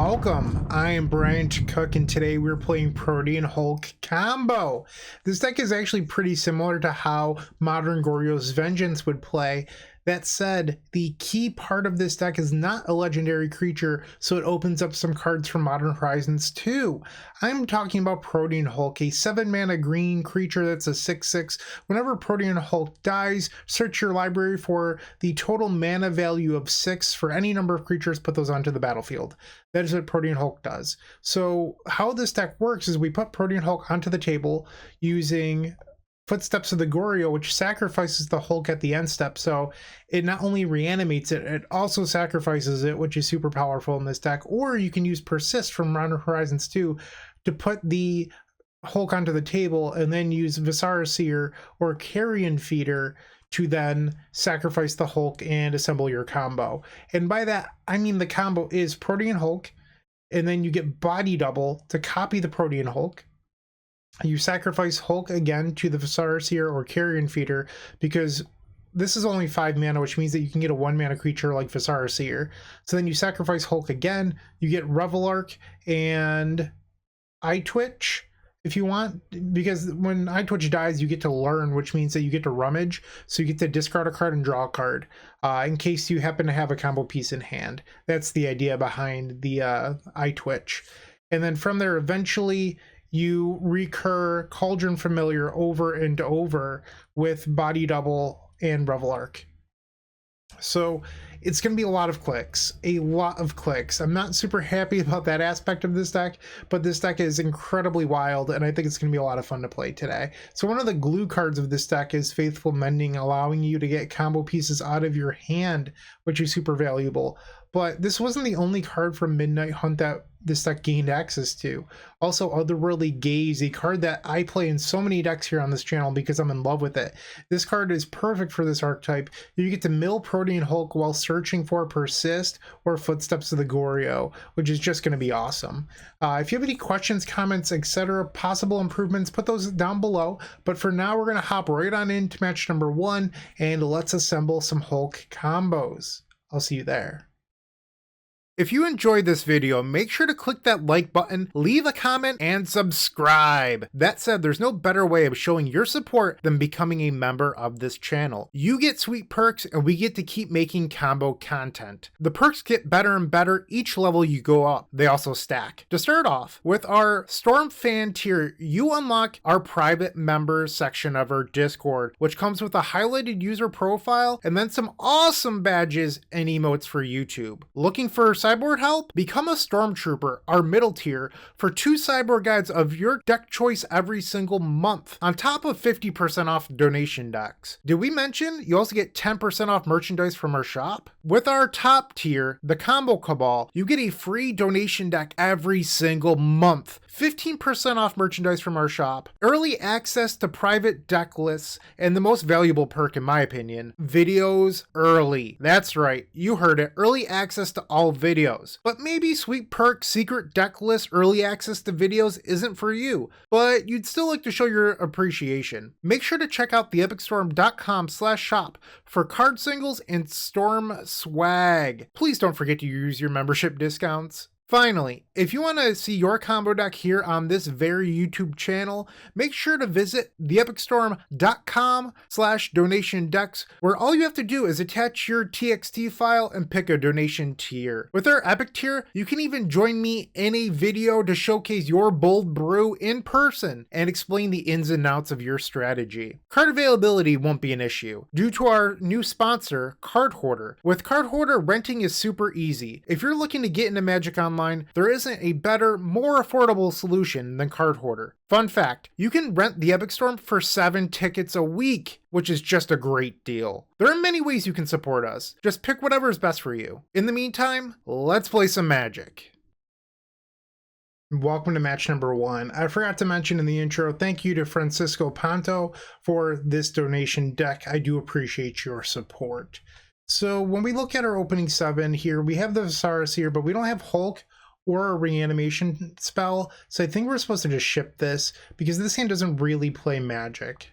welcome. I am Bryant Cook, and today we're playing Protean Hulk Combo. This deck is actually pretty similar to how Modern Goryo's Vengeance would play. That said, the key part of this deck is not a legendary creature, so it opens up some cards from Modern Horizons 2. I'm talking about Protean Hulk, a 7-mana green creature that's a 6/6. Whenever Protean Hulk dies, search your library for the total mana value of 6 for any number of creatures, put those onto the battlefield. That is what Protean Hulk does. So how this deck works is we put Protean Hulk onto the table using Footsteps of the Goryo, which sacrifices the Hulk at the end step. So it not only reanimates it, it also sacrifices it, which is super powerful in this deck. Or you can use Persist from Modern Horizons 2 to put the Hulk onto the table and then use Viscera Seer or Carrion Feeder to then sacrifice the Hulk and assemble your combo. And by that, I mean the combo is Protean Hulk, and then you get Body Double to copy the Protean Hulk. You sacrifice Hulk again to the Viscera Seer or Carrion Feeder, because this is only 5 mana, which means that you can get a 1-mana creature like Viscera Seer. So then you sacrifice Hulk again, you get Reveillark and Eye Twitch if you want, because when Eye Twitch dies, you get to learn, which means that you get to rummage. So you get to discard a card and draw a card in case you happen to have a combo piece in hand. That's the idea behind the Eye Twitch. And then from there, eventually you recur Cauldron Familiar over and over with Body Double and Reveillark. So it's going to be a lot of clicks. I'm not super happy about that aspect of this deck, but this deck is incredibly wild, and I think it's going to be a lot of fun to play today. So one of the glue cards of this deck is Faithful Mending, allowing you to get combo pieces out of your hand, which is super valuable. But this wasn't the only card from Midnight Hunt that this deck gained access to. Also, Otherworldly Gaze, a card that I play in so many decks here on this channel because I'm in love with it. This card is perfect for this archetype. You get to mill Protean Hulk while searching for Persist or Footsteps of the Goryo, which is just going to be awesome. If you have any questions, comments, etc., possible improvements, put those down below. But for now, we're going to hop right on into match number 1, and let's assemble some Hulk combos. I'll see you there. If you enjoyed this video, make sure to click that like button, leave a comment, and subscribe. That said, there's no better way of showing your support than becoming a member of this channel. You get sweet perks, and we get to keep making combo content. The perks get better and better each level you go up. They also stack. To start off, with our Storm Fan tier, you unlock our private members section of our Discord, which comes with a highlighted user profile and then some awesome badges and emotes for YouTube. Looking for sideboard help? Become a Stormtrooper, our middle tier, for 2 sideboard guides of your deck choice every single month, on top of 50% off donation decks. Did we mention you also get 10% off merchandise from our shop? With our top tier, the Combo Cabal, you get a free donation deck every single month, 15% off merchandise from our shop, early access to private deck lists, and the most valuable perk in my opinion, videos early. That's right, you heard it, early access to all videos. But maybe sweet perk, secret deck list, early access to videos isn't for you, but you'd still like to show your appreciation. Make sure to check out theepicstorm.com/shop for card singles and Storm swag. Please don't forget to use your membership discounts. Finally, if you want to see your combo deck here on this very YouTube channel, make sure to visit theepicstorm.com/donation decks, where all you have to do is attach your TXT file and pick a donation tier. With our Epic tier, you can even join me in a video to showcase your bold brew in person and explain the ins and outs of your strategy. Card availability won't be an issue due to our new sponsor, Card Hoarder. With Card Hoarder, renting is super easy. If you're looking to get into Magic Online, there isn't a better, more affordable solution than Card Hoarder. Fun fact, you can rent the Epic Storm for 7 tickets a week, which is just a great deal. There are many ways you can support us. Just pick whatever is best for you. In the meantime, let's play some Magic. Welcome to match number 1. I forgot to mention in the intro, thank you to Francisco Panto for this donation deck. I do appreciate your support. So when we look at our opening 7 here, we have the Viscera Seer, but we don't have Hulk or a reanimation spell. So I think we're supposed to just ship this because this hand doesn't really play Magic.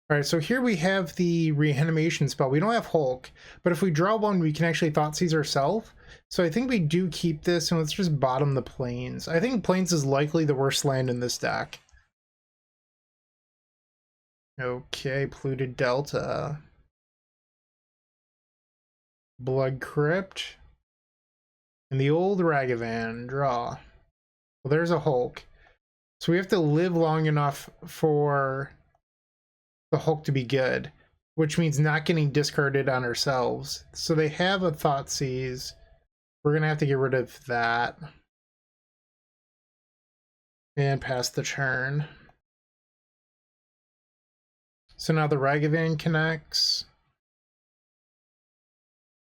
All right, so here we have the reanimation spell. We don't have Hulk, but if we draw one, we can actually Thoughtseize ourselves. So I think we do keep this, and let's just bottom the Plains. I think Plains is likely the worst land in this deck. Okay, Polluted Delta. Blood Crypt. And the old Ragavan. Draw. Well, there's a Hulk. So we have to live long enough for the Hulk to be good, which means not getting discarded on ourselves. So they have a Thoughtseize. We're going to have to get rid of that. And pass the turn. So now the Ragavan connects.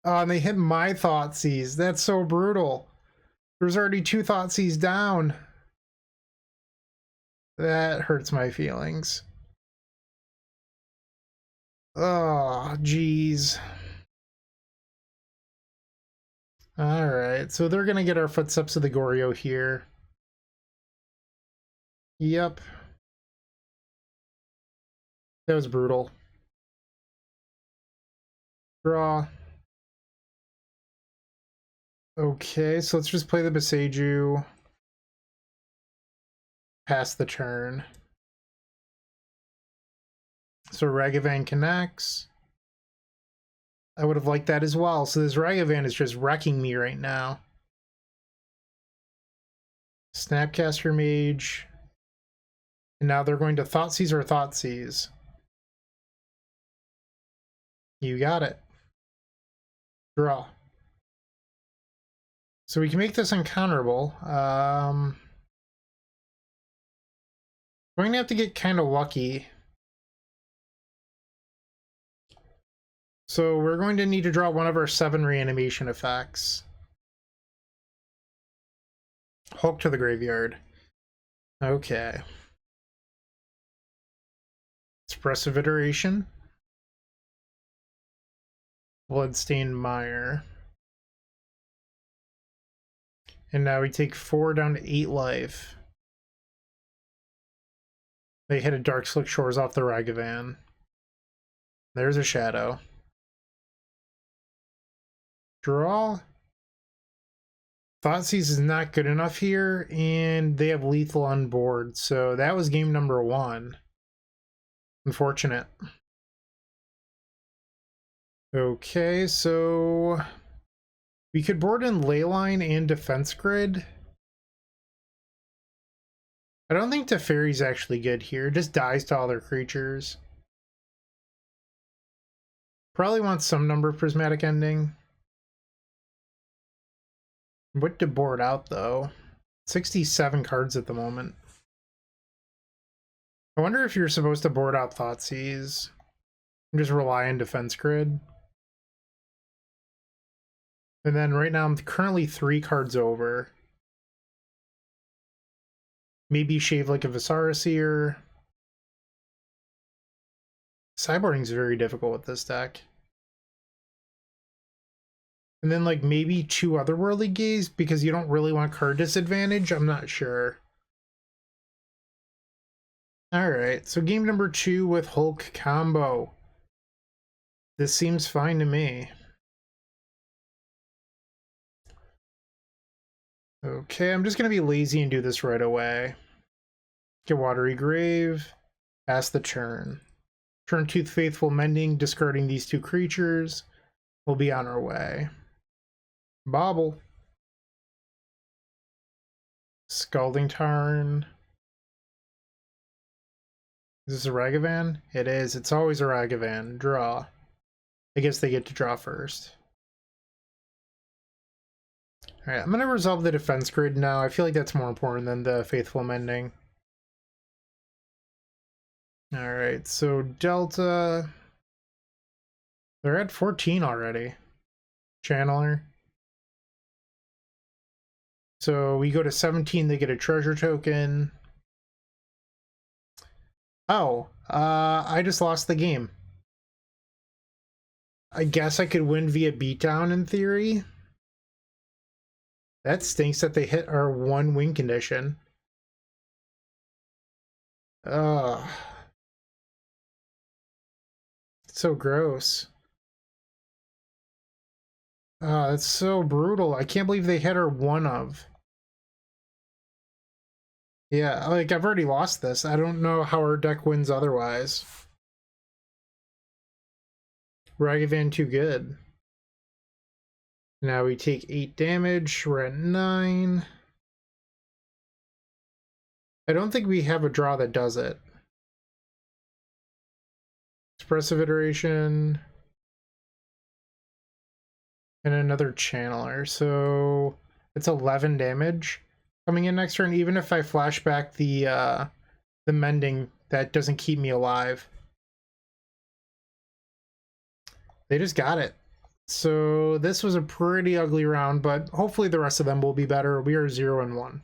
Oh, and they hit my Thoughtseize. That's so brutal. There's already 2 Thoughtseize down. That hurts my feelings. Oh, geez. Alright, so they're gonna get our Footsteps of the Goryo here. Yep. That was brutal. Draw. Okay, so let's just play the Beseiju. Pass the turn. So Ragavan connects. I would have liked that as well. So this Ragavan is just wrecking me right now. Snapcaster Mage. And now they're going to Thoughtseize or Thoughtseize. You got it. Draw. So we can make this uncounterable. We're going to have to get kind of lucky. So we're going to need to draw one of our 7 reanimation effects. Hulk to the graveyard. Okay. Expressive Iteration. Bloodstained Mire. And now we take 4 down to 8 life. They hit a Dark Slick Shores off the Ragavan. There's a Shadow. Draw. Thoughtseize is not good enough here, and they have lethal on board, so that was game number 1. Unfortunate. Okay, so we could board in Leyline and Defense Grid. I don't think Teferi's actually good here. It just dies to all their creatures. Probably wants some number of Prismatic Ending. What to board out, though? 67 cards at the moment. I wonder if you're supposed to board out Thoughtseize and just rely on Defense Grid. And then right now I'm currently 3 cards over. Maybe shave like a Viscera Seer. Sideboarding is very difficult with this deck. And then like maybe 2 Otherworldly Gaze because you don't really want card disadvantage. I'm not sure. Alright, so game number 2 with Hulk Combo. This seems fine to me. Okay, I'm just going to be lazy and do this right away. Get Watery Grave. Pass the turn. Turn Tooth Faithful Mending, discarding these 2 creatures. We'll be on our way. Bobble. Scalding Tarn. Is this a Ragavan? It is. It's always a Ragavan. Draw. I guess they get to draw first. Alright, I'm going to resolve the Defense Grid now. I feel like that's more important than the Faithful Mending. Alright, so Delta. They're at 14 already. Channeler. So we go to 17, they get a treasure token. Oh, I just lost the game. I guess I could win via beatdown in theory. That stinks that they hit our 1 win condition. Ugh. So gross. That's so brutal. I can't believe they hit her one of. Yeah, like I've already lost this. I don't know how our deck wins otherwise. Ragavan too good. Now we take 8 damage. We're at 9. I don't think we have a draw that does it. Expressive Iteration. And another Channeler. So it's 11 damage coming in next turn. Even if I flash back the Mending, that doesn't keep me alive. They just got it. So this was a pretty ugly round, but hopefully the rest of them will be better. We are 0-1.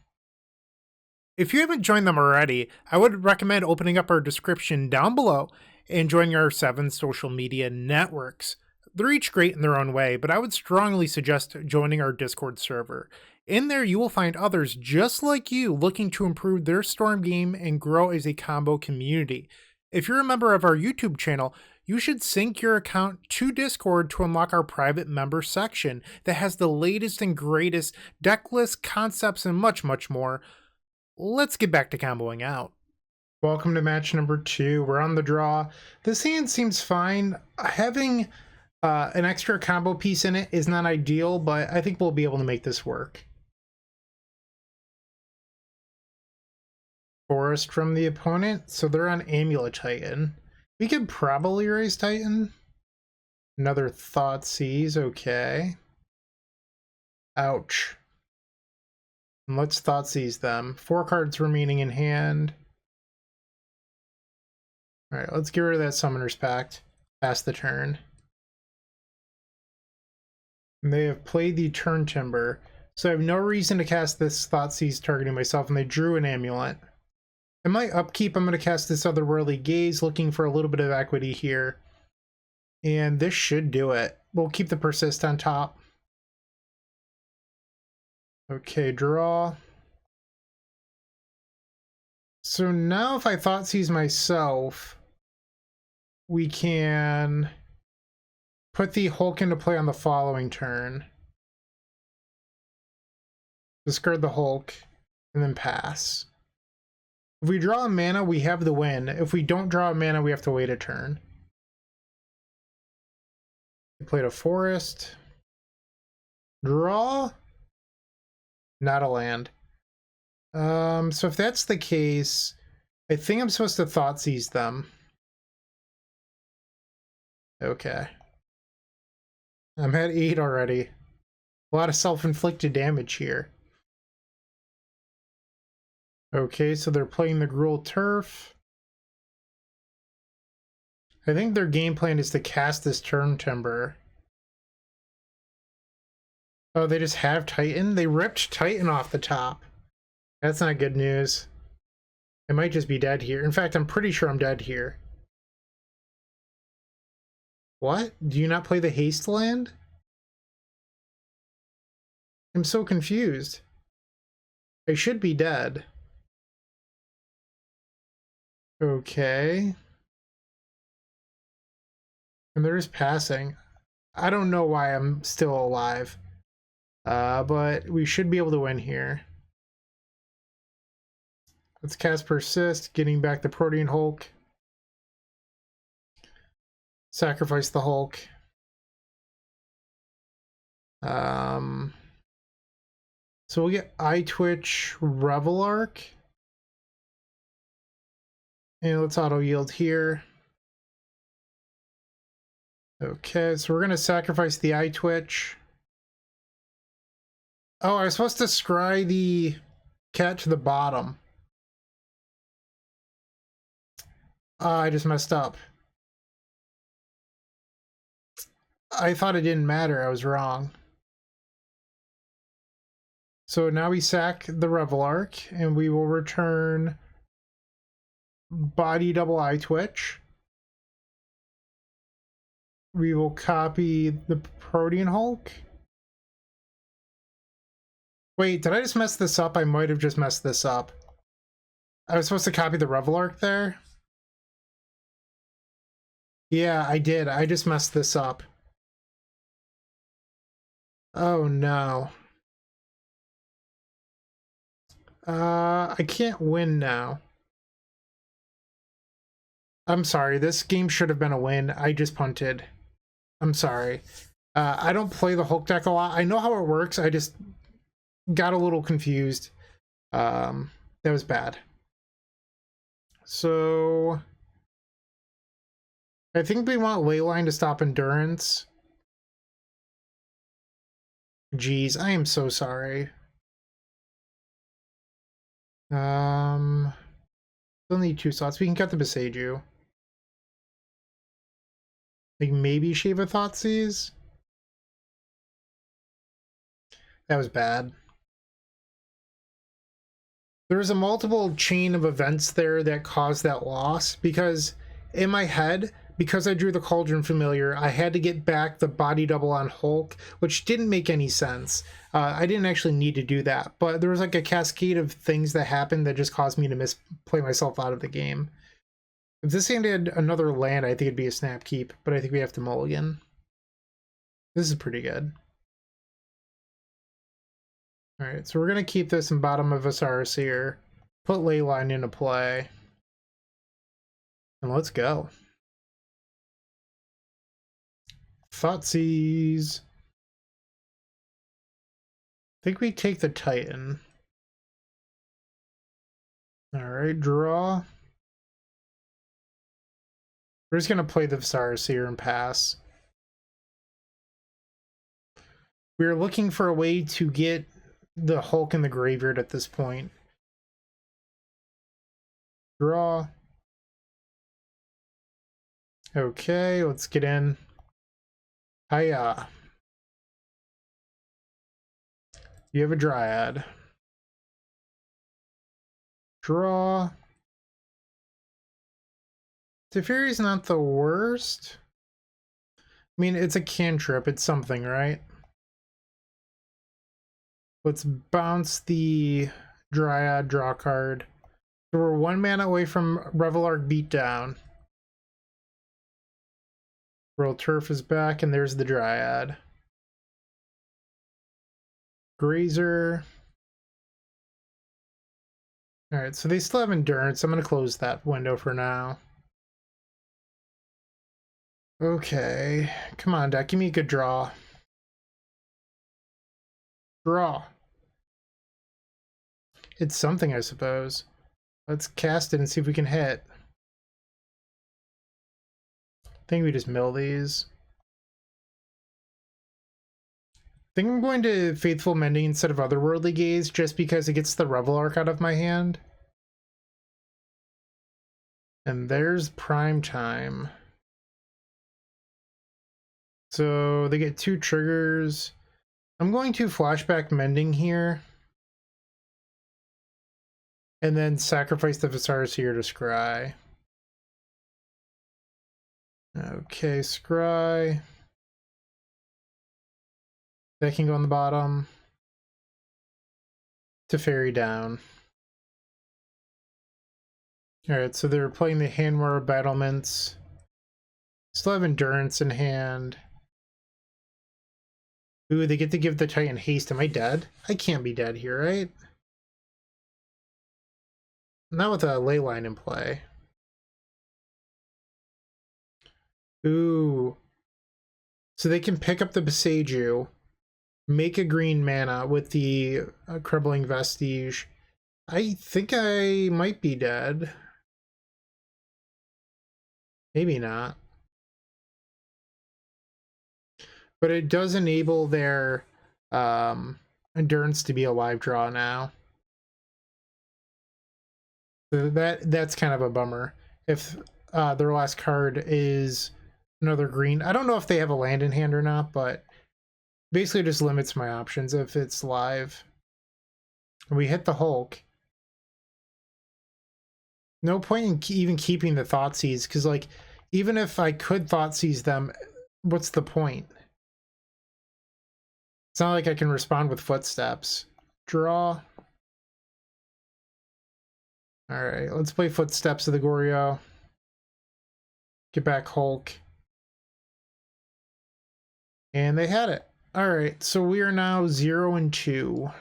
If you haven't joined them already, I would recommend opening up our description down below and joining our 7 social media networks. They're each great in their own way, but I would strongly suggest joining our Discord server. In there, you will find others just like you looking to improve their Storm game and grow as a combo community. If you're a member of our YouTube channel, you should sync your account to Discord to unlock our private member section that has the latest and greatest deck lists, concepts, and much, much more. Let's get back to comboing out. Welcome to match number 2. We're on the draw. This hand seems fine. Having an extra combo piece in it is not ideal, but I think we'll be able to make this work. Forest from the opponent, so they're on Amulet Titan. We could probably raise Titan. Another Thoughtseize, okay. Ouch. And let's Thoughtseize them. 4 cards remaining in hand. Alright, let's get rid of that Summoner's Pact. Pass the turn. And they have played the Turn Timber, so I have no reason to cast this Thoughtseize targeting myself, and they drew an Amulet. In my upkeep, I'm going to cast this Otherworldly Gaze, looking for a little bit of equity here. And this should do it. We'll keep the Persist on top. Okay, draw. So now if I Thoughtseize myself, we can put the Hulk into play on the following turn. Discard the Hulk, and then pass. If we draw a mana, we have the win. If we don't draw a mana, we have to wait a turn. We played a Forest. Draw. Not a land. So if that's the case, I think I'm supposed to Thoughtseize them. Okay. I'm at 8 already. A lot of self-inflicted damage here. Okay, so they're playing the Gruul Turf. I think their game plan is to cast this Turn Timber. Oh, they just have Titan? They ripped Titan off the top. That's not good news. I might just be dead here. In fact, I'm pretty sure I'm dead here. What? Do you not play the Haste land? I'm so confused. I should be dead. Okay. And they're just passing. I don't know why I'm still alive. But we should be able to win here. Let's cast Persist, getting back the Protean Hulk. Sacrifice the Hulk. So we'll get Eye Twitch Reveillark. And let's auto yield here. Okay, so we're going to sacrifice the Eye Twitch. Oh, I was supposed to scry the cat to the bottom. I just messed up. I thought it didn't matter. I was wrong. So now we sack the Reveillark, and we will return Body Double Eye Twitch. We will copy the Protean Hulk. Wait, did I just mess this up? I might have just messed this up. I was supposed to copy the Reveillark there. Yeah, I did. I just messed this up. Oh no. I can't win now. I'm sorry. This game should have been a win. I just punted. I'm sorry. I don't play the Hulk deck a lot. I know how it works. I just got a little confused. That was bad. So I think we want Leyline to stop Endurance. Jeez, I am so sorry. Still need 2 slots. We can cut the Beseiju. Like maybe shave a Thoughtseize? That was bad. There was a multiple chain of events there that caused that loss, because in my head, because I drew the Cauldron Familiar, I had to get back the body double on Hulk, which didn't make any sense. I didn't actually need to do that, but there was like a cascade of things that happened that just caused me to misplay myself out of the game. If this hand had another land, I think it'd be a snap keep, but I think we have to mulligan. This is pretty good. Alright, so we're going to keep this in bottom of Viscera Seer, put Leyline into play, and let's go. Thoughtseize. I think we take the Titan. Alright, draw. We're just going to play the Viscera Seer and pass. We're looking for a way to get the Hulk in the graveyard at this point. Draw. Okay, let's get in. Hiya. You have a Dryad. Draw. Teferi's not the worst. I mean, it's a cantrip. It's something, right? Let's bounce the Dryad, draw card. So we're 1 mana away from Reveillark beatdown. World Turf is back, and there's the Dryad. Grazer. Alright, so they still have Endurance. I'm going to close that window for now. Okay. Come on, deck. Give me a good draw. Draw. It's something, I suppose. Let's cast it and see if we can hit. I think we just mill these. I think I'm going to Faithful Mending instead of Otherworldly Gaze, just because it gets the Reveillark out of my hand. And there's prime time. So they get 2 triggers. I'm going to flashback Mending here. And then sacrifice the Viscera Seer to scry. Okay, scry. That can go on the bottom. Teferi down. Alright, so they're playing the Handmore Battlements. Still have Endurance in hand. Ooh, they get to give the Titan haste. Am I dead? I can't be dead here, right? Not with a Leyline in play. Ooh. So they can pick up the Beseiju, make a green mana with the Crippling Vestige. I think I might be dead. Maybe not. But it does enable their Endurance to be a live draw now. So that's kind of a bummer. If their last card is another green. I don't know if they have a land in hand or not, but basically it just limits my options if it's live. And we hit the Hulk. No point in even keeping the Thoughtseize, because like, even if I could Thoughtseize them, what's the point? It's not like I can respond with Footsteps. Draw. Alright, let's play Footsteps of the Goryo. Get back Hulk. And they had it. All right, so we are now 0-2.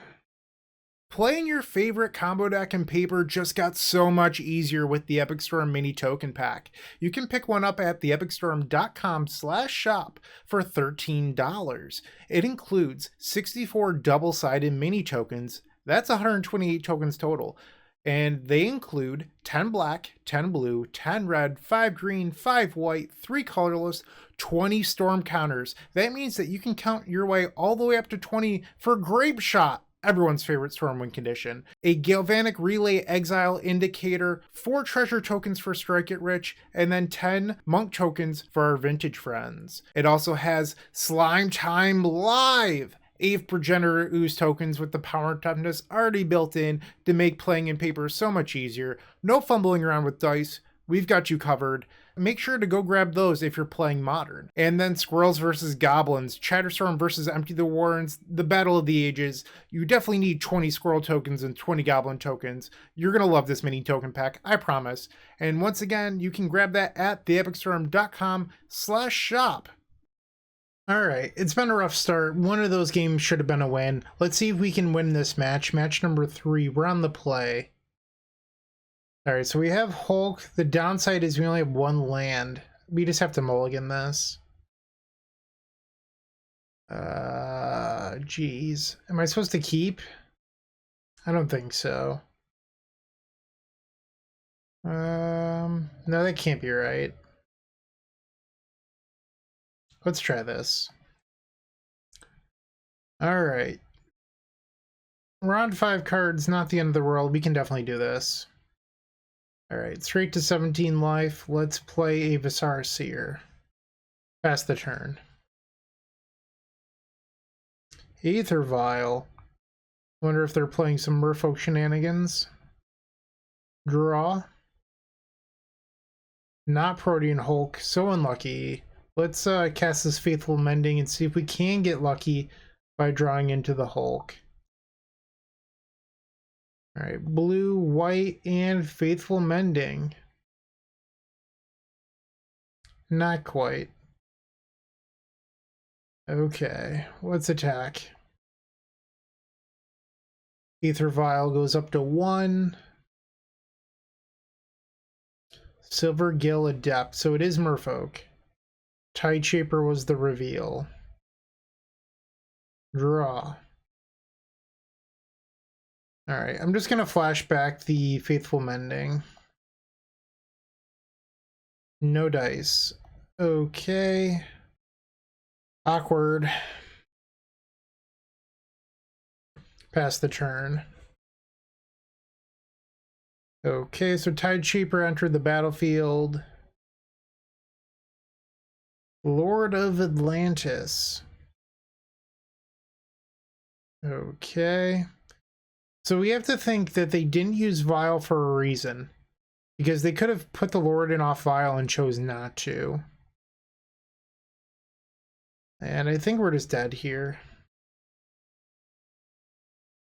Playing your favorite combo deck in Paper just got so much easier with the Epic Storm Mini Token Pack. You can pick one up at theepicstorm.com/shop for $13. It includes 64 double-sided mini tokens. That's 128 tokens total. And they include 10 black, 10 blue, 10 red, 5 green, 5 white, 3 colorless, 20 storm counters. That means that you can count your way all the way up to 20 for Grape Shot, everyone's favorite Stormwind condition, a Galvanic Relay Exile Indicator, 4 treasure tokens for Strike It Rich, and then 10 monk tokens for our vintage friends. It also has Slime Time Live, 8 Progenitor Ooze tokens with the power and toughness already built in to make playing in Paper so much easier. No fumbling around with dice, we've got you covered. Make sure to go grab those if you're playing Modern. And then Squirrels versus Goblins, Chatterstorm versus Empty the Warrens, the Battle of the Ages. You definitely need 20 Squirrel tokens and 20 Goblin tokens. You're going to love this mini token pack, I promise. And once again, you can grab that at theepicstorm.com/shop. All right, it's been a rough start. One of those games should have been a win. Let's see if we can win this match. Match number 3, we're on the play. All right, so we have Hulk. The downside is we only have 1 land. We just have to mulligan this. Geez. Am I supposed to keep? I don't think so. No, that can't be right. Let's try this. All right. We're on 5 cards, not the end of the world. We can definitely do this. All right, straight to 17 life. Let's play a Viscera Seer. Pass the turn. Aether Vial. Wonder if they're playing some Merfolk shenanigans. Draw. Not Protean Hulk. So unlucky. Let's cast this Faithful Mending and see if we can get lucky by drawing into the Hulk. All right, blue, white, and Faithful Mending. Not quite. Okay, let's attack. Aether Vial goes up to 1. Silver Gill Adept, so it is Merfolk. Tide Shaper was the reveal. Draw. Alright, I'm just going to flash back the Faithful Mending. No dice. Okay. Awkward. Pass the turn. Okay, so Tide Shaper entered the battlefield. Lord of Atlantis. Okay. So we have to think that they didn't use Vial for a reason, because they could have put the Lord in off Vial and chose not to. And I think we're just dead here.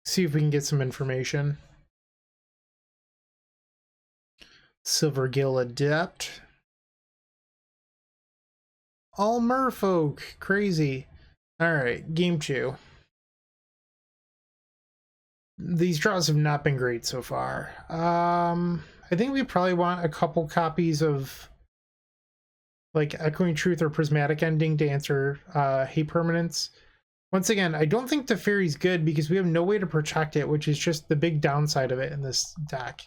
See if we can get some information. Silver Gill Adept. All Merfolk. Crazy. Alright, game 2. These draws have not been great so far. I think we probably want a couple copies of like Echoing Truth or Prismatic Ending to answer hate permanents. Once again, I don't think Teferi's good because we have no way to protect it, which is just the big downside of it in this deck.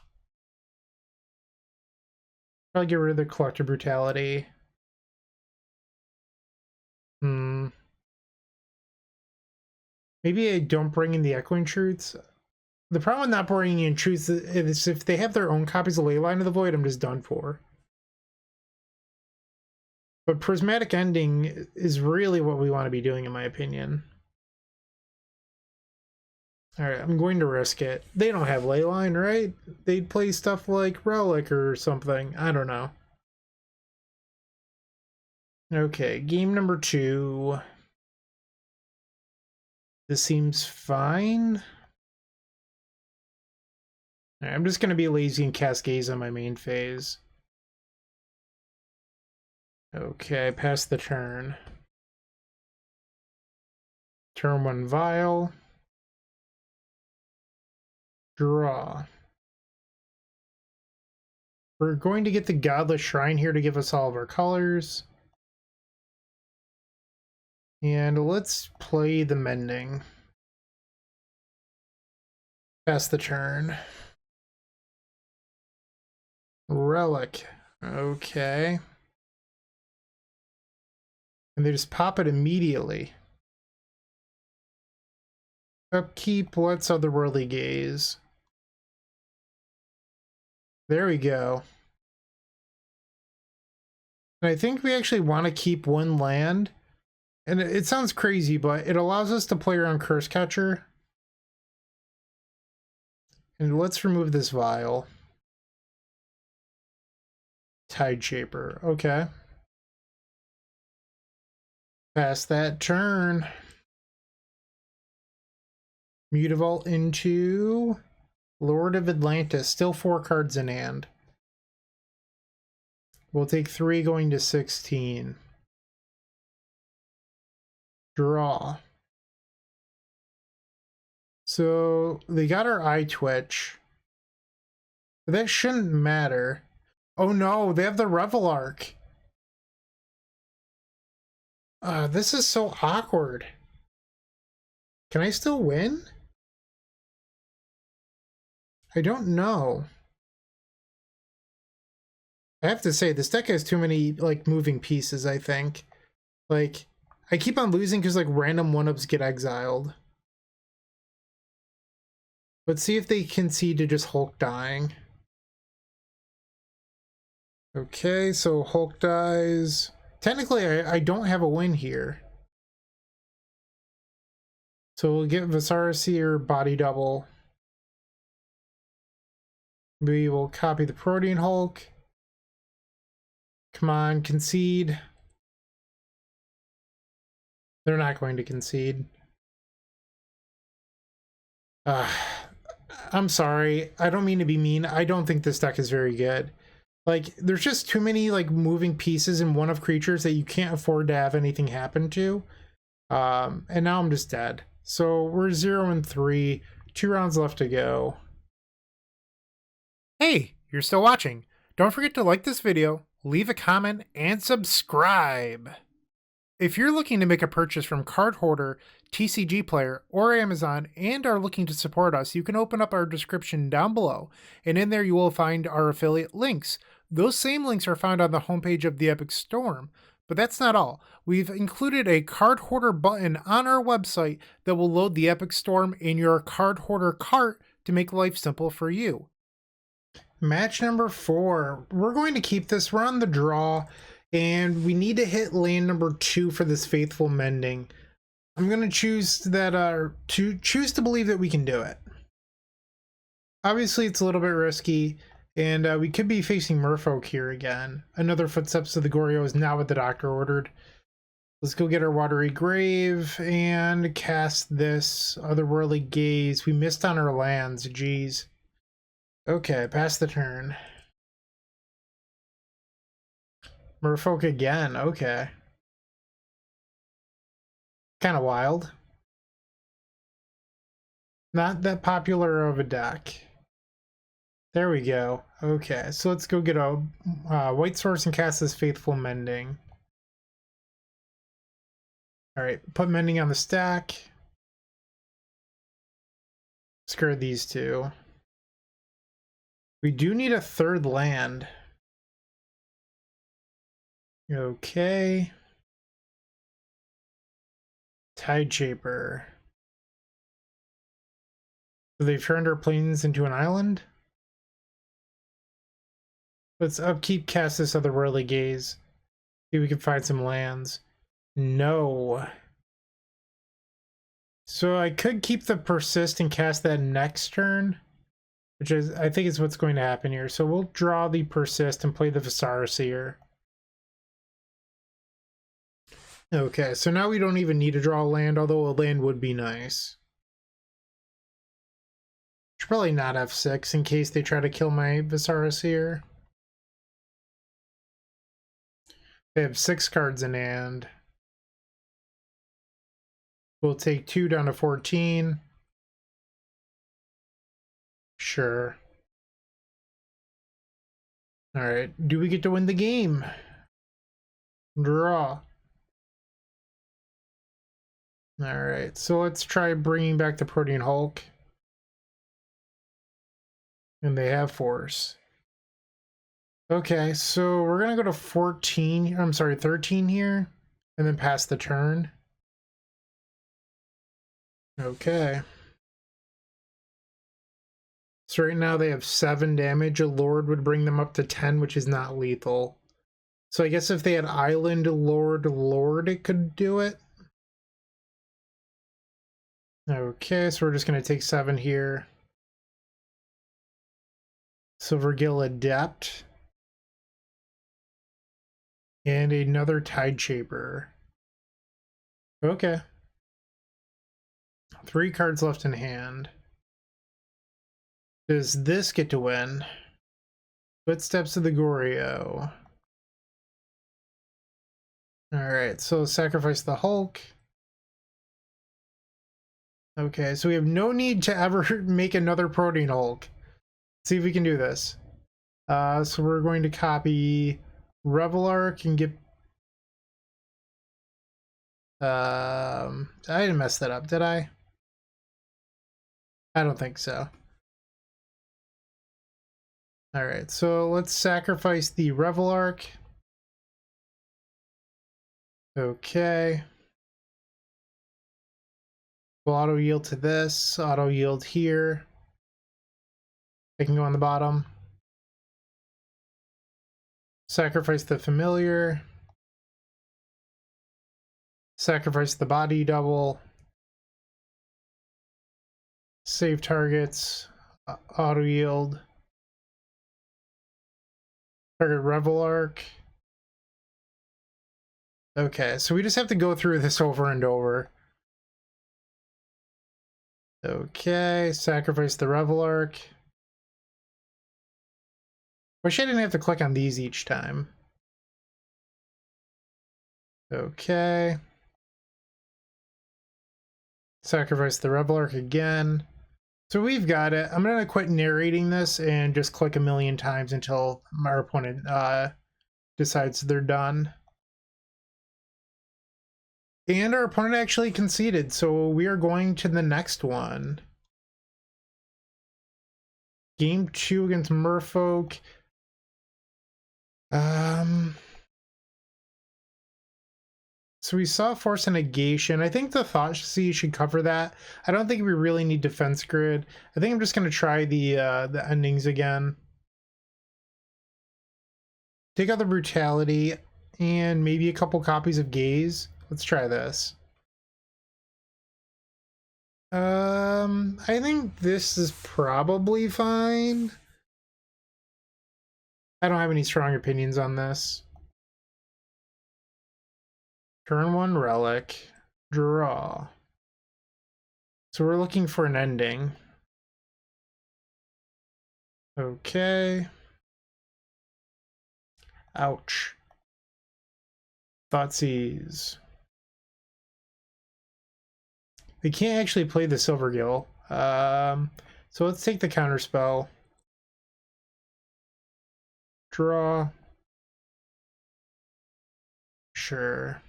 Probably get rid of the Collector Brutality. Maybe I don't bring in the Echoing Truths. The problem with not bringing in Truths is if they have their own copies of Leyline of the Void, I'm just done for. But Prismatic Ending is really what we want to be doing, in my opinion. Alright, I'm going to risk it. They don't have Leyline, right? They'd play stuff like Relic or something. I don't know. Okay, game number 2. This seems fine. Right, I'm just going to be lazy and cast Gaze on my main phase. Okay, pass the turn. Turn 1 Vial. Draw. We're going to get the Godless Shrine here to give us all of our colors. And let's play the Mending. Pass the turn. Relic. Okay. And they just pop it immediately. Upkeep, let's Otherworldly Gaze. There we go. And I think we actually want to keep one land. And it sounds crazy, but it allows us to play around Curse Catcher. And let's remove this Vial. Tide Shaper, okay. Pass that turn. Mutavault into Lord of Atlantis. Still 4 cards in hand. We'll take 3 going to 16. Draw. So they got our eye twitch. But that shouldn't matter. Oh no, they have the Reveillark. This is so awkward. Can I still win? I don't know. I have to say, this deck has too many, like, moving pieces, I think. Like, I keep on losing because, like, random 1-ups get exiled. Let's see if they concede to just Hulk dying. Okay, so Hulk dies. Technically, I don't have a win here. So we'll get Viscera Seer, body double. We will copy the Protean Hulk. Come on, concede. They're not going to concede. I'm sorry. I don't mean to be mean. I don't think this deck is very good. Like, there's just too many, like, moving pieces in one of creatures that you can't afford to have anything happen to. And now I'm just dead. So we're 0-3. 2 rounds left to go. Hey, you're still watching. Don't forget to like this video, leave a comment, and subscribe. If you're looking to make a purchase from Card Hoarder, TCG Player, or Amazon and are looking to support us, you can open up our description down below, and in there you will find our affiliate links. Those same links are found on the homepage of the Epic Storm. But that's not all. We've included a Card Hoarder button on our website that will load the Epic Storm in your Card Hoarder cart to make life simple for you. Match number 4. We're going to keep this. We're on the draw, and we need to hit land number 2 for this Faithful Mending. I'm going to choose that choose to believe that we can do it. Obviously, it's a little bit risky, and we could be facing Merfolk here again. Another Footsteps of the Goryo is now what the doctor ordered. Let's go get our Watery Grave and cast this Otherworldly Gaze. We missed on our lands, geez. Okay, pass the turn. Merfolk again, okay. Kind of wild. Not that popular of a deck. There we go. Okay, so let's go get a white source and cast this Faithful Mending. Alright, put Mending on the stack. Discard these 2. We do need a 3rd land. Okay. Tide Shaper. So they've turned our plains into an island? Let's upkeep, cast this Otherworldly Gaze. See if we can find some lands. No. So I could keep the Persist and cast that next turn, which is, I think is what's going to happen here. So we'll draw the Persist and play the Viscera Seer. Okay, so now we don't even need to draw a land, although a land would be nice. Should probably not F6 in case they try to kill my Viscera Seer. They have 6 cards in hand. We'll take 2 down to 14. Sure. All right. Do we get to win the game? Draw. All right. So let's try bringing back the Protean Hulk. And they have force. Okay, so we're going to go to 14. I'm sorry, 13 here. And then pass the turn. Okay. So right now they have 7 damage. A Lord would bring them up to 10, which is not lethal. So I guess if they had Island Lord, it could do it. Okay, so we're just going to take 7 here. Silvergill Adept. And another Tide Shaper. Okay. 3 cards left in hand. Does this get to win? Footsteps of the Goryo. Alright, so sacrifice the Hulk. Okay, so we have no need to ever make another Protean Hulk. Let's see if we can do this. So we're going to copy Reveillark and get... I didn't mess that up, did I? I don't think so. Alright, so let's sacrifice the Reveillark. Okay. We'll auto yield to this, auto yield here. I can go on the bottom. Sacrifice the familiar. Sacrifice the body double. Save targets. Auto yield. Target Reveillark. Okay, so we just have to go through this over and over. Okay, sacrifice the Reveillark. Wish I didn't have to click on these each time. Okay. Sacrifice the Reveillark again. So we've got it. I'm going to quit narrating this and just click a million times until our opponent decides they're done. And our opponent actually conceded, so we are going to the next one. Game 2 against Merfolk. So we saw Force and Negation. I think the Thoughtseize should cover that. I don't think we really need Defense Grid. I think I'm just going to try the endings again. Take out the Brutality and maybe a couple copies of Gaze. Let's try this. I think this is probably fine. I don't have any strong opinions on this. Turn 1 Relic. Draw. So we're looking for an ending. Okay. Ouch. Thoughtseize. We can't actually play the Silvergill. So let's take the counterspell. Draw. Sure.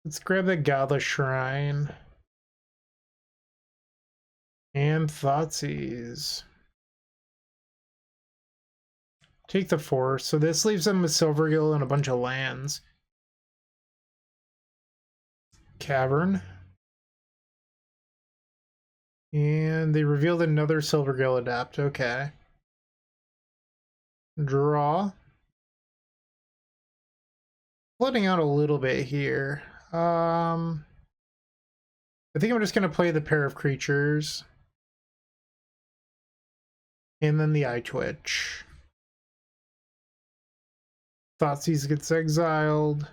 Let's grab the Godless Shrine. And Thoughtseize. Take the Force. So this leaves them with Silvergill and a bunch of lands. Cavern. And they revealed another Silvergill Adept. Okay. Draw. Flooding out a little bit here. I think I'm just going to play the pair of creatures. And then the Eye Twitch. Thoughtseize gets exiled.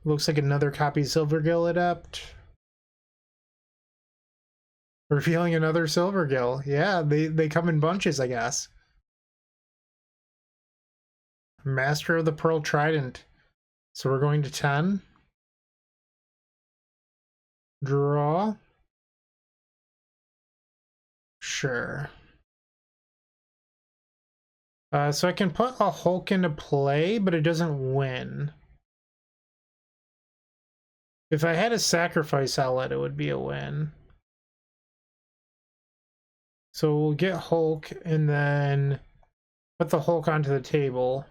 Looks like another copy Silvergill Adept. Revealing another Silvergill. Yeah, they come in bunches, I guess. Master of the Pearl Trident. So we're going to 10. Draw. Sure. So I can put a Hulk into play, but it doesn't win. If I had a sacrifice outlet, it would be a win. So we'll get Hulk and then put the Hulk onto the table.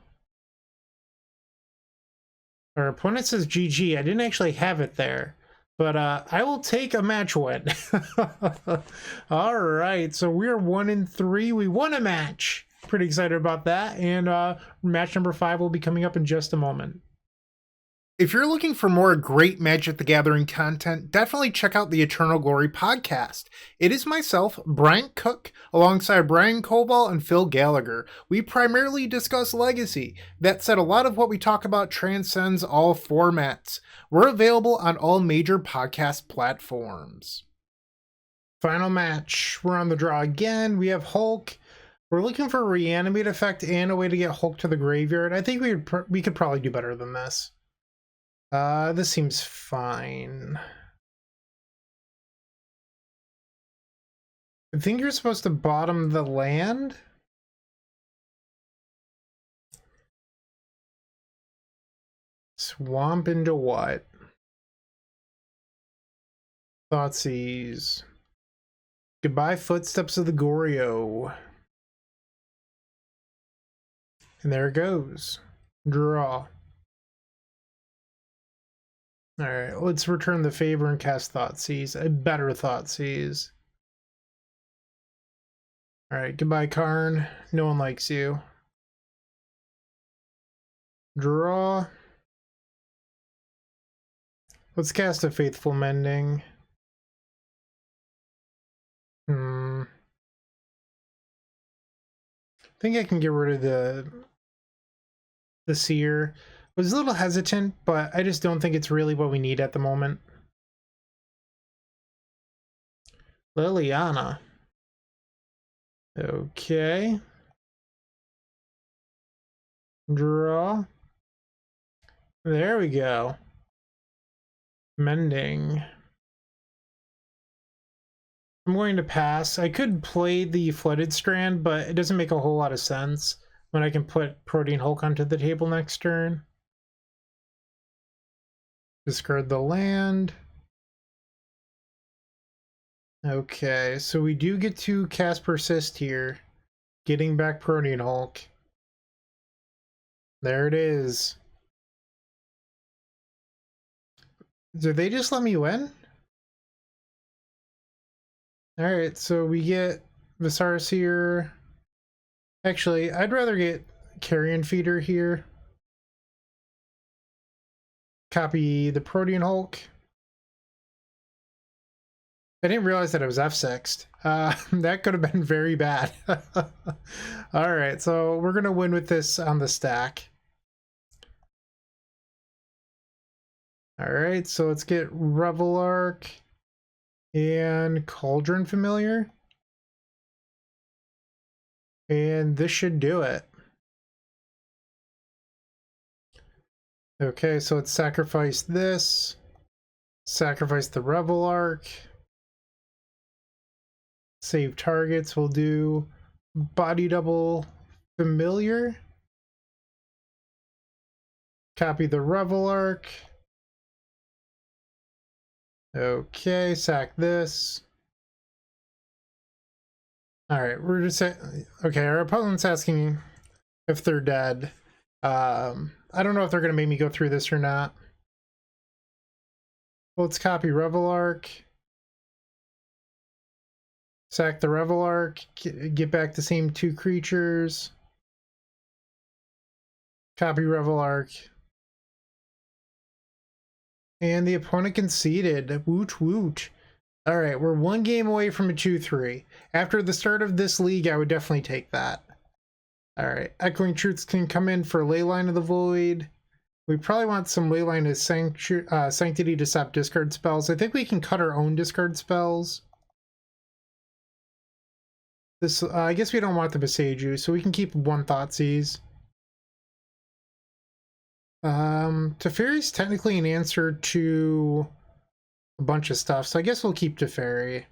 Our opponent says GG. I didn't actually have it there, but I will take a match win. All right, so we're 1-3. We won a match. Pretty excited about that. And match number 5 will be coming up in just a moment. If you're looking for more great Magic the Gathering content, definitely check out the Eternal Glory podcast. It is myself, Bryant Cook, alongside Brian Koval and Phil Gallagher. We primarily discuss Legacy. That said, a lot of what we talk about transcends all formats. We're available on all major podcast platforms. Final match. We're on the draw again. We have Hulk. We're looking for a reanimate effect and a way to get Hulk to the graveyard. I think we could probably do better than this. This seems fine. I think you're supposed to bottom the land. Swamp into what? Thoughtseize. Goodbye, Footsteps of the Goryo. And there it goes. Draw. Alright, let's return the favor and cast Thoughtseize. A better Thoughtseize. Alright, goodbye, Karn. No one likes you. Draw. Let's cast a Faithful Mending. I think I can get rid of the Seer. I was a little hesitant, but I just don't think it's really what we need at the moment. Liliana. Okay. Draw. There we go. Mending. I'm going to pass. I could play the Flooded Strand, but it doesn't make a whole lot of sense when I can put Protean Hulk onto the table next turn. Discard the land. Okay, so we do get to cast Persist here, getting back Protean Hulk. There it is. Did they just let me win? Alright, so we get Viscera Seer. Actually, I'd rather get Carrion Feeder here. Copy the Protean Hulk. I didn't realize that it was F6'd. That could have been very bad. Alright, so we're going to win with this on the stack. Alright, so let's get Reveillark and Cauldron Familiar. And this should do it. Okay, so let's sacrifice this. Sacrifice the Reveillark. Save targets. We'll do Body Double Familiar. Copy the Reveillark. Okay, sack this. Alright, we're just okay, our opponent's asking if they're dead. I don't know if they're gonna make me go through this or not. Let's copy Reveillark. Sack the Reveillark, get back the same 2 creatures. Copy Reveillark. And the opponent conceded. Woot woot. Alright, we're 1 game away from a 2-3. After the start of this league, I would definitely take that. Alright, Echoing Truths can come in for Leyline of the Void. We probably want some Leyline of Sanctity to stop discard spells. I think we can cut our own discard spells. This, I guess we don't want the Beseiju, so we can keep 1 Thoughtseize. Teferi's technically an answer to a bunch of stuff, so I guess we'll keep Teferi.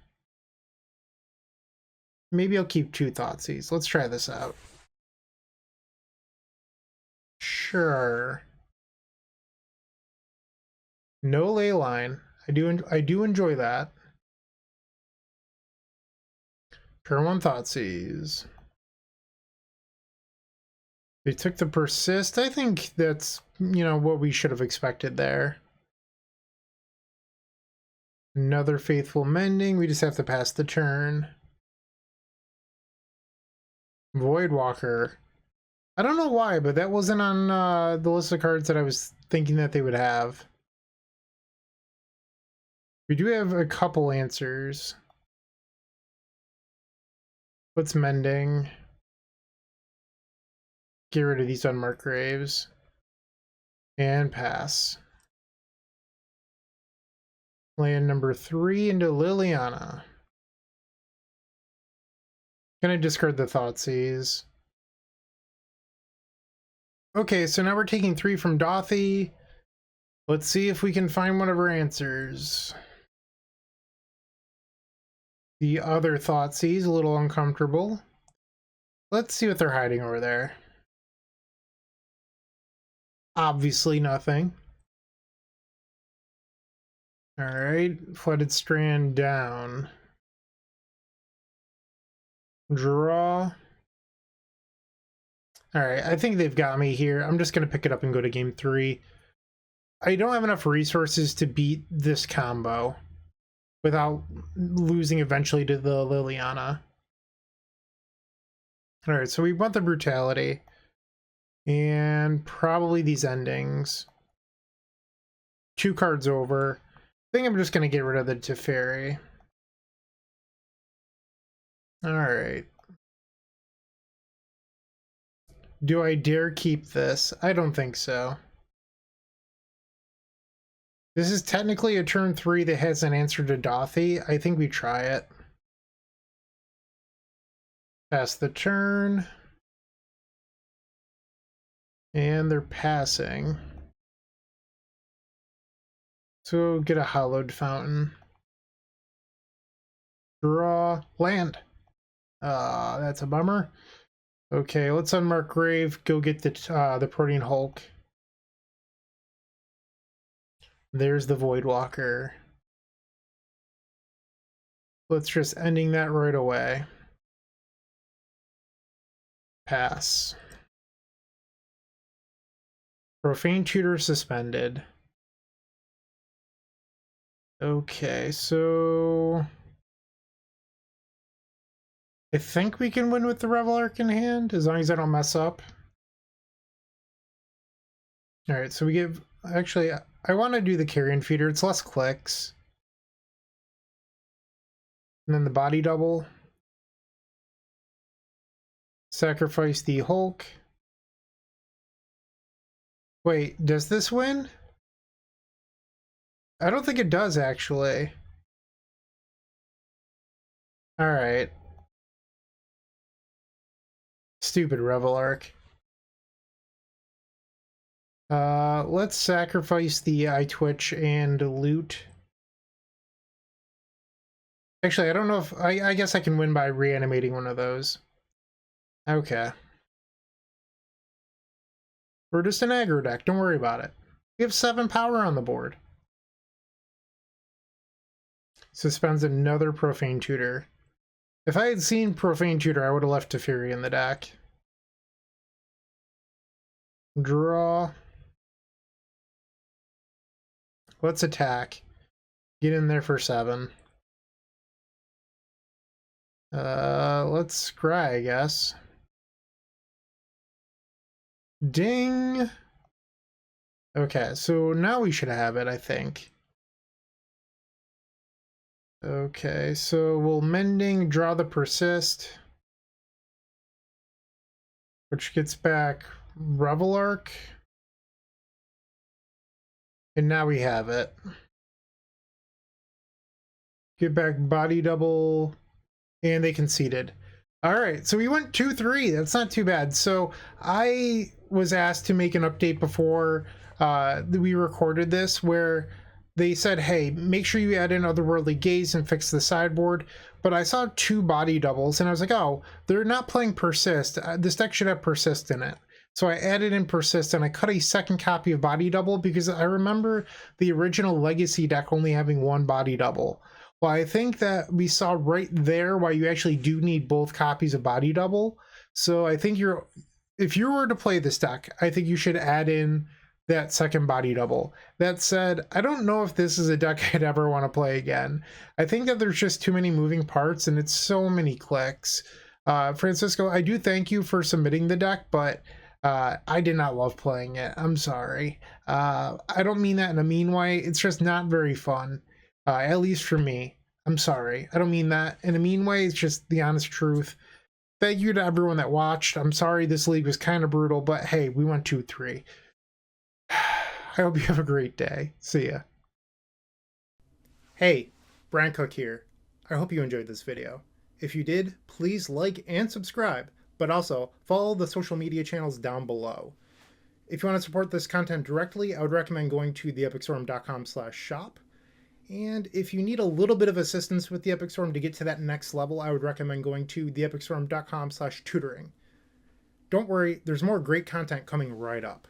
Maybe I'll keep 2 Thoughtseize. Let's try this out. Sure. No ley line. I do enjoy that. Turn 1 Thoughtseize. They took the Persist. I think that's, you know, what we should have expected there. Another Faithful Mending. We just have to pass the turn. Voidwalker. I don't know why, but that wasn't on the list of cards that I was thinking that they would have. We do have a couple answers. What's Mending? Get rid of these unmarked graves. And pass. Land number 3 into Liliana. Gonna discard the Thoughtseize. Okay, so now we're taking 3 from Dothy. Let's see if we can find one of our answers. The other Thoughtseize, a little uncomfortable. Let's see what they're hiding over there. Obviously nothing. Alright, Flooded Strand down. Draw. Alright, I think they've got me here. I'm just going to pick it up and go to game 3. I don't have enough resources to beat this combo without losing eventually to the Liliana. Alright, so we want the Brutality. And probably these endings. 2 cards over. I think I'm just going to get rid of the Teferi. Alright. Do I dare keep this? I don't think so. This is technically a turn 3 that has an answer to Dothy. I think we try it. Pass the turn. And they're passing. So get a Hallowed Fountain. Draw. Land. That's a bummer. Okay, let's unmark Grave. Go get the Protean Hulk. There's the Voidwalker. Let's just ending that right away. Pass. Profane Tutor suspended. Okay, so I think we can win with the Reveillark in hand, as long as I don't mess up. Alright, so we give... Actually, I want to do the Carrion Feeder. It's less clicks. And then the Body Double. Sacrifice the Hulk. Wait, does this win? I don't think it does, actually. Alright. Stupid Reveillark. Let's sacrifice the Eye Twitch and loot. Actually, I don't know if... I guess I can win by reanimating one of those. Okay. We're just an aggro deck, don't worry about it. We have 7 power on the board. Suspends another Profane Tutor. If I had seen Profane Tutor, I would have left Teferi in the deck. Draw. Let's attack. Get in there for 7. Let's scry, I guess. Ding! Okay, so now we should have it, I think. Okay, so we'll Mending, draw the Persist. Which gets back Reveillark. And now we have it. Get back Body Double. And they conceded. All right, so we went 2-3. That's not too bad. So I was asked to make an update before we recorded this where they said, hey, make sure you add in Otherworldly Gaze and fix the sideboard. But I saw 2 body doubles, and I was like, oh, they're not playing Persist. This deck should have Persist in it. So I added in Persist, and I cut a second copy of Body Double because I remember the original Legacy deck only having 1 Body Double. Well, I think that we saw right there why you actually do need both copies of Body Double. So I think if you were to play this deck, I think you should add in that second Body Double. That said, I don't know if this is a deck I'd ever want to play again. I think that there's just too many moving parts and it's so many clicks. Francisco, I do thank you for submitting the deck, but I did not love playing it. I'm sorry. I don't mean that in a mean way. It's just not very fun. At least for me. I'm sorry. I don't mean that in a mean way. It's just the honest truth. Thank you to everyone that watched. I'm sorry this league was kind of brutal, but hey, we went 2-3. I hope you have a great day. See ya. Hey, Bryant Cook here. I hope you enjoyed this video. If you did, please like and subscribe, but also follow the social media channels down below. If you want to support this content directly, I would recommend going to theepicstorm.com/shop. And if you need a little bit of assistance with the Epic Storm to get to that next level, I would recommend going to theepicstorm.com/tutoring. Don't worry, there's more great content coming right up.